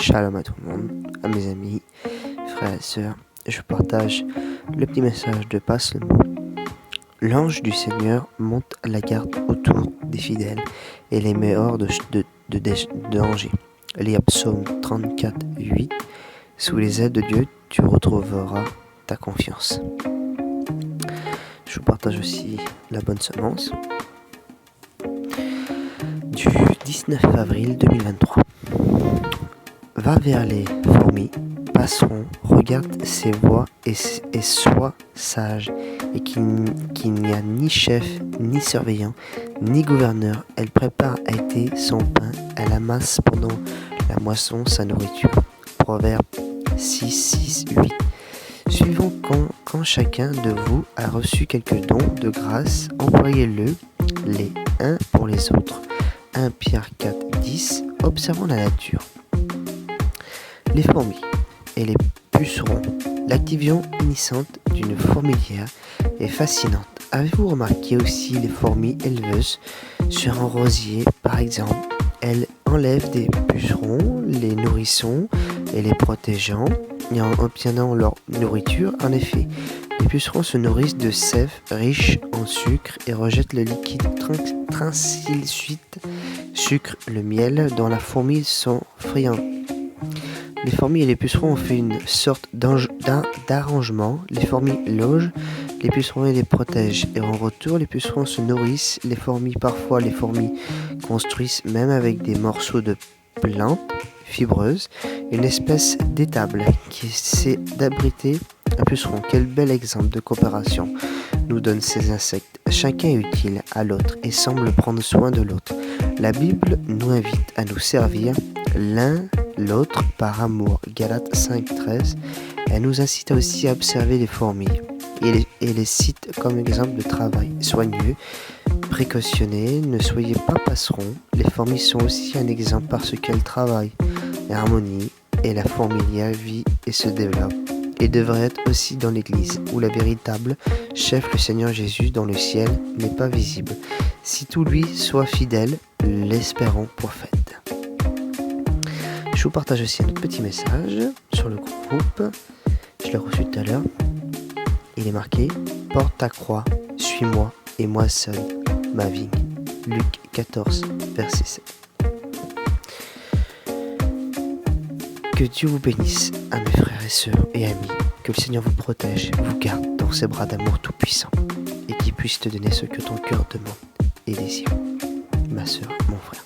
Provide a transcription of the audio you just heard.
Shalom à tout le monde, à mes amis, frères et sœurs. Je partage le petit message de Passe le mot. L'ange du Seigneur monte la garde autour des fidèles et les met hors de danger. Lis Psaume 34, 8. Sous les ailes de Dieu, tu retrouveras ta confiance. Je vous partage aussi la bonne semence du 19 avril 2023. Va vers les fourmis, passeront, regarde ses voies et sois sage, et qu'il n'y a ni chef, ni surveillant, ni gouverneur. Elle prépare à été son pain, elle amasse pendant la moisson sa nourriture. Proverbe 6, 6, 8. Suivant quand chacun de vous a reçu quelques dons de grâce, employez-le les uns pour les autres. 1 Pierre 4, 10. Observons la nature. Les fourmis et les pucerons. L'activation innocente d'une fourmilière est fascinante. Avez-vous remarqué aussi les fourmis éleveuses sur un rosier, par exemple? Elles enlèvent des pucerons, les nourrissant et les protégeant et en obtenant leur nourriture. En effet, les pucerons se nourrissent de sève riche en sucre et rejettent le liquide sucre, le miel dont la fourmi sont friandes. Les fourmis et les pucerons ont fait une sorte d'arrangement. Les fourmis logent les pucerons et les protègent. Et en retour, les pucerons se nourrissent. Parfois, les fourmis construisent même avec des morceaux de plantes fibreuses une espèce d'étable qui essaie d'abriter un puceron. Quel bel exemple de coopération nous donnent ces insectes. Chacun est utile à l'autre et semble prendre soin de l'autre. La Bible nous invite à nous servir l'un l'autre par amour. Galates 5, 13. Elle nous incite aussi à observer les fourmis et les cite comme exemple de travail soigneux, précautionné. Ne soyez pas passerons. Les fourmis sont aussi un exemple parce qu'elles travaillent en harmonie et la fourmilière vit et se développe. Et devrait être aussi dans l'église où le véritable chef, le Seigneur Jésus, dans le ciel, n'est pas visible. Si tout lui soit fidèle, l'espérons prophète. Je vous partage aussi un autre petit message sur le groupe. Je l'ai reçu tout à l'heure. Il est marqué « Porte ta croix, suis-moi et moi seul, ma vigne ». Luc 14, verset 7. Que Dieu vous bénisse, à mes frères et sœurs et amis. Que le Seigneur vous protège, vous garde dans ses bras d'amour tout-puissant et qu'il puisse te donner ce que ton cœur demande et désire. Ma sœur, mon frère.